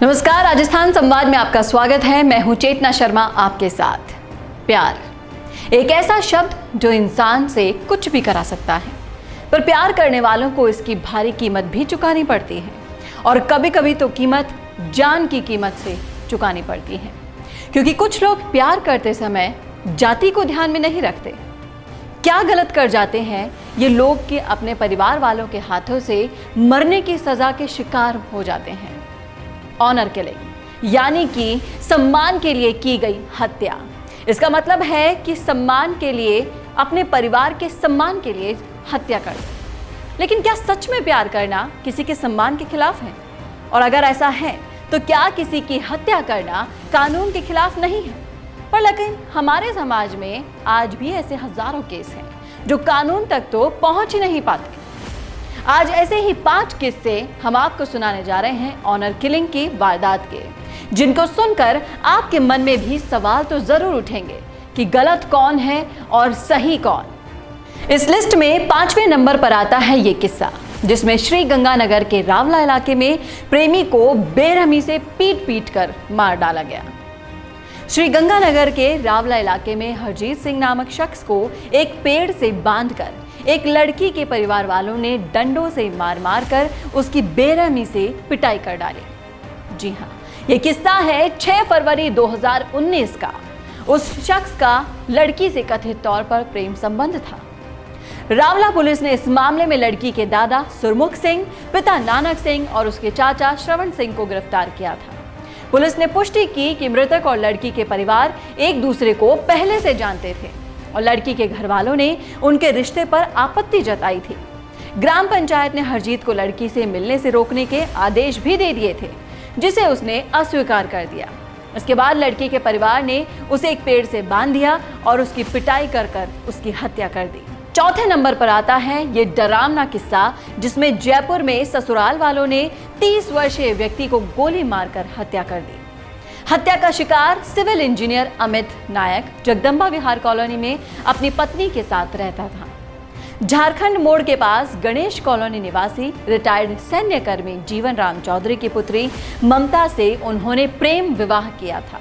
नमस्कार, राजस्थान संवाद में आपका स्वागत है। मैं हूं चेतना शर्मा आपके साथ। प्यार एक ऐसा शब्द जो इंसान से कुछ भी करा सकता है, पर प्यार करने वालों को इसकी भारी कीमत भी चुकानी पड़ती है और कभी कभी तो कीमत जान की कीमत से चुकानी पड़ती है, क्योंकि कुछ लोग प्यार करते समय जाति को ध्यान में नहीं रखते। क्या गलत कर जाते हैं ये लोग कि अपने परिवार वालों के हाथों से मरने की सजा के शिकार हो जाते हैं। ऑनर किलिंग यानी कि सम्मान के लिए की गई हत्या। इसका मतलब है कि सम्मान के लिए, अपने परिवार के सम्मान के लिए हत्या कर दो। लेकिन क्या सच में प्यार करना किसी के सम्मान के खिलाफ है? और अगर ऐसा है तो क्या किसी की हत्या करना कानून के खिलाफ नहीं है? पर लेकिन हमारे समाज में आज भी ऐसे हजारों केस हैं जो कानून तक तो पहुंच ही नहीं पाते। आज ऐसे ही 5 किस्से हम आपको सुनाने जा रहे हैं ऑनर किलिंग की वारदात के, जिनको सुनकर आपके मन में भी सवाल तो जरूर उठेंगे कि गलत कौन है और सही कौन। इस लिस्ट में 5वें नंबर पर आता है ये किस्सा, जिसमें श्री गंगानगर के रावला इलाके में प्रेमी को बेरहमी से पीट पीट कर मार डाला गया। श्री गंगानगर के रावला इलाके में हरजीत सिंह नामक शख्स को एक पेड़ से बांधकर एक लड़की के परिवार वालों ने डंडों से मार मार कर उसकी बेरहमी से पिटाई कर डाली। जी हाँ, ये किस्सा है 6 फरवरी 2019 का। उस शख्स का लड़की से कथित तौर पर प्रेम संबंध था। रावला पुलिस ने इस मामले में लड़की के दादा सुरमुख सिंह, पिता नानक सिंह और उसके चाचा श्रवण सिंह को गिरफ्तार किया था। पुलिस ने पुष्टि की कि मृतक और लड़की के परिवार एक दूसरे को पहले से जानते थे और लड़की के घर वालों ने उनके रिश्ते पर आपत्ति जताई थी। ग्राम पंचायत ने हरजीत को लड़की से मिलने से रोकने के आदेश भी दे दिए थे, जिसे उसने अस्वीकार कर दिया। इसके बाद लड़की के परिवार ने उसे एक पेड़ से बांध दिया और उसकी पिटाई कर उसकी हत्या कर दी। चौथे नंबर पर आता है ये डरावना किस्सा, जिसमें जयपुर में ससुराल वालों ने 30 वर्षीय व्यक्ति को गोली मारकर हत्या कर दी। हत्या का शिकार सिविल इंजीनियर अमित नायक जगदम्बा विहार कॉलोनी में अपनी पत्नी के साथ रहता था। झारखंड मोड़ के पास गणेश कॉलोनी निवासी रिटायर्ड सैन्यकर्मी जीवन राम चौधरी की पुत्री ममता से उन्होंने प्रेम विवाह किया था।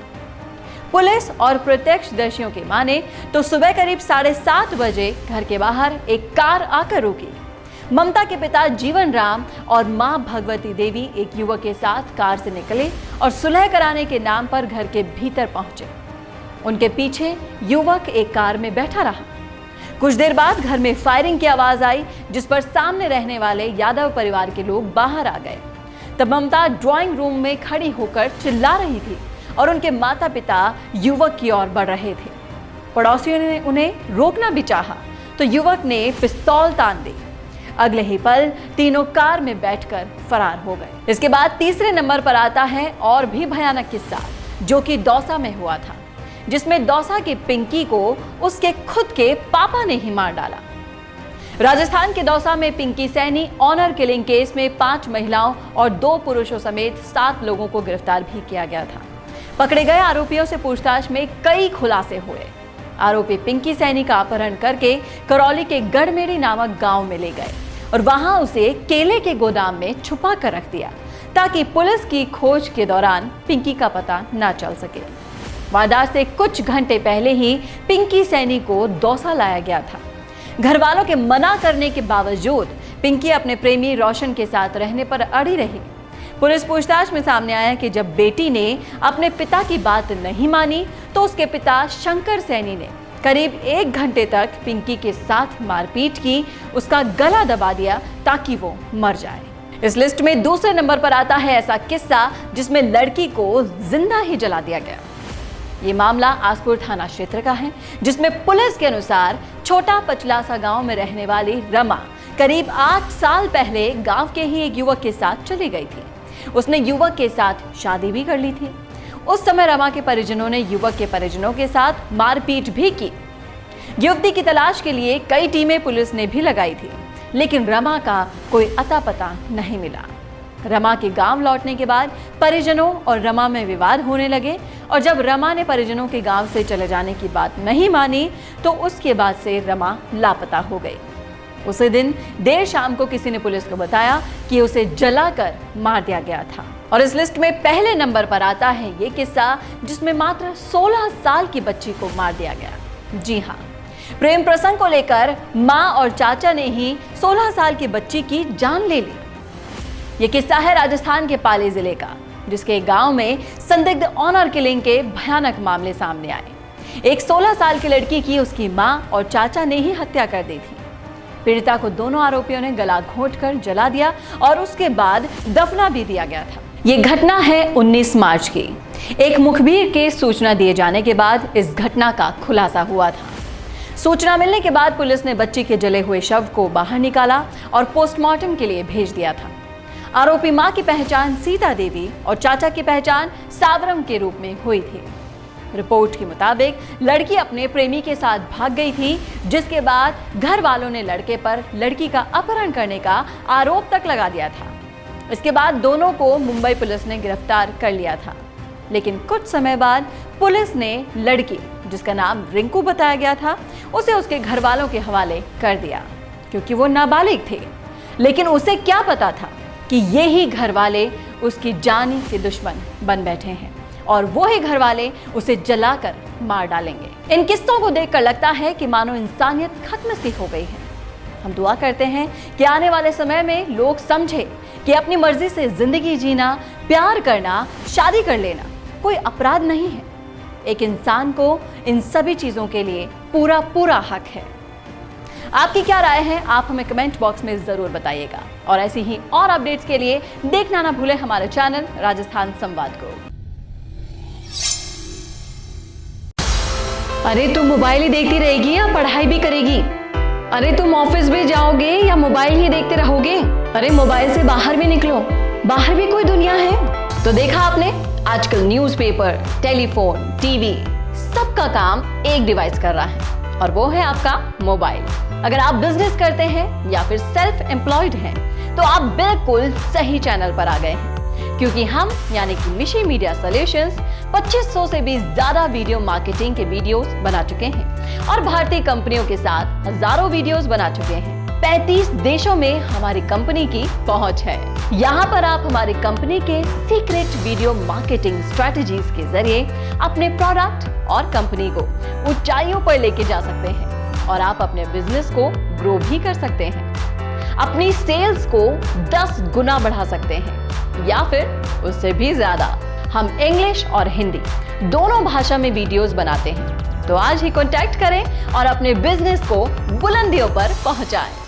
पुलिस और प्रत्यक्षदर्शियों के माने तो सुबह करीब 7:30 बजे घर के बाहर एक कार आकर रुकी। ममता के पिता जीवन राम और मां भगवती देवी एक युवक के साथ कार से निकले और सुलह कराने के नाम पर घर के भीतर पहुंचे। उनके पीछे युवक एक कार में बैठा रहा। कुछ देर बाद घर में फायरिंग की आवाज आई, जिस पर सामने रहने वाले यादव परिवार के लोग बाहर आ गए। तब ममता ड्राइंग रूम में खड़ी होकर चिल्ला रही थी और उनके माता पिता युवक की ओर बढ़ रहे थे। पड़ोसियों ने उन्हें रोकना भी चाहा तो युवक ने पिस्तौल तान दी। अगले ही पल तीनों कार में बैठकर फरार हो गए। इसके बाद तीसरे नंबर पर आता है और भी भयानक किस्सा, जो कि दौसा में हुआ था, जिसमें दौसा की पिंकी को उसके खुद के पापा ने ही मार डाला। राजस्थान के दौसा में Pinki Saini honour killing case में 5 महिलाओं और 2 पुरुषों समेत 7 लोगों को गिरफ्तार भी किया गया था। पकड़े गए आरोपियों से पूछताछ में कई खुलासे हुए। आरोपी पिंकी सैनी का अपहरण करके करौली के गढ़मेड़ी नामक गांव में ले गए और वहां उसे केले के गोदाम में छुपा कर रख दिया, ताकि पुलिस की खोज के दौरान पिंकी का पता न चल सके। वारदात से कुछ घंटे पहले ही पिंकी सैनी को दौसा लाया गया था। घर वालों के मना करने के बावजूद पिंकी अपने प्रेमी रोशन के साथ रहने पर अड़ी रही। पुलिस पूछताछ में सामने आया कि जब बेटी ने अपने पिता की बात नहीं मानी तो उसके पिता शंकर सैनी ने करीब 1 घंटे तक पिंकी के साथ मारपीट की, उसका गला दबा दिया ताकि वो मर जाए। इस लिस्ट में दूसरे नंबर पर आता है ऐसा किस्सा जिसमें लड़की को जिंदा ही जला दिया गया। ये मामला आसपुर थाना क्षेत्र का है, जिसमें पुलिस के अनुसार छोटा पचलासा गांव में रहने वाली रमा करीब 8 साल पहले गांव के ही एक युवक के साथ चली गई थी। उसने युवक के साथ शादी भी कर ली थी। उस समय रमा के परिजनों ने युवक के परिजनों के साथ मारपीट भी की। युवती की तलाश के लिए कई टीमें पुलिस ने भी लगाई थी, लेकिन रमा का कोई अता पता नहीं मिला। रमा के गांव लौटने के बाद परिजनों और रमा में विवाद होने लगे और जब रमा ने परिजनों के गांव से चले जाने की बात नहीं मानी तो उसके बाद से रमा लापता हो गई। उसी दिन देर शाम को किसी ने पुलिस को बताया कि उसे जलाकर मार दिया गया था। और इस लिस्ट में पहले नंबर पर आता है ये किस्सा जिसमें मात्र 16 साल की बच्ची को मार दिया गया। जी हाँ, प्रेम प्रसंग को लेकर मां और चाचा ने ही 16 साल की बच्ची की जान ले ली। ये किस्सा है राजस्थान के पाली जिले का, जिसके गांव में संदिग्ध ऑनर किलिंग के भयानक मामले सामने आए। एक 16 साल की लड़की की उसकी मां और चाचा ने ही हत्या कर दी थी। पीड़िता को दोनों आरोपियों ने गला घोंटकर जला दिया और उसके बाद दफना भी दिया गया था। ये घटना है 19 मार्च की। एक मुखबिर के सूचना दिए जाने के बाद इस घटना का खुलासा हुआ था। सूचना मिलने के बाद पुलिस ने बच्ची के जले हुए शव को बाहर निकाला और पोस्टमार्टम के लिए भेज दिया था। आरोपी मां की पहचान सीता देवी और चाचा की पहचान सावरम के रूप में हुई थी। रिपोर्ट के मुताबिक लड़की अपने प्रेमी के साथ भाग गई थी, जिसके बाद घर वालों ने लड़के पर लड़की का अपहरण करने का आरोप तक लगा दिया था। इसके बाद दोनों को मुंबई पुलिस ने गिरफ्तार कर लिया था, लेकिन कुछ समय बाद पुलिस ने लड़की, जिसका नाम रिंकू बताया गया था, उसे उसके घर वालों के हवाले कर दिया, क्योंकि वो नाबालिग थे। लेकिन उसे क्या पता था कि ये ही घर वाले उसकी जानी के दुश्मन बन बैठे हैं और वो ही घर वाले उसे जलाकर मार डालेंगे। इन किस्सों को देखकर लगता है कि मानो इंसानियत खत्म सी हो गई है। हम दुआ करते हैं कि आने वाले समय में लोग समझे कि अपनी मर्जी से जिंदगी जीना, प्यार करना, शादी कर लेना कोई अपराध नहीं है। एक इंसान को इन सभी चीजों के लिए पूरा हक है। आपकी क्या राय है, आप हमें कमेंट बॉक्स में जरूर बताइएगा। और ऐसी ही और अपडेट्स के लिए देखना ना भूलें हमारे चैनल राजस्थान संवाद को। अरे तुम मोबाइल ही देखती रहेगी या पढ़ाई भी करेगी? अरे तुम ऑफिस भी जाओगे या मोबाइल ही देखते रहोगे? अरे मोबाइल से बाहर भी निकलो, बाहर भी कोई दुनिया है। तो देखा आपने, आजकल न्यूज़पेपर, टेलीफोन, टीवी सबका काम एक डिवाइस कर रहा है और वो है आपका मोबाइल। अगर आप बिजनेस करते हैं या फिर सेल्फ एम्प्लॉयड हैं तो आप बिल्कुल सही चैनल पर आ गए हैं, क्योंकि हम यानी कि मिशी मीडिया सॉल्यूशंस 2500 से भी ज्यादा वीडियो मार्केटिंग के वीडियोस बना चुके हैं और भारतीय कंपनियों के साथ हजारों वीडियोस बना चुके हैं। 35 देशों में हमारी कंपनी की पहुंच है। यहाँ पर आप हमारी कंपनी के सीक्रेट वीडियो मार्केटिंग स्ट्रेटजीज के जरिए अपने प्रोडक्ट और कंपनी को ऊंचाइयों पर लेके जा सकते हैं और आप अपने बिजनेस को ग्रो भी कर सकते हैं। अपनी सेल्स को 10 गुना बढ़ा सकते हैं या फिर उससे भी ज्यादा। हम इंग्लिश और हिंदी दोनों भाषा में वीडियोस बनाते हैं। तो आज ही कांटेक्ट करें और अपने बिजनेस को बुलंदियों पर पहुंचाएं।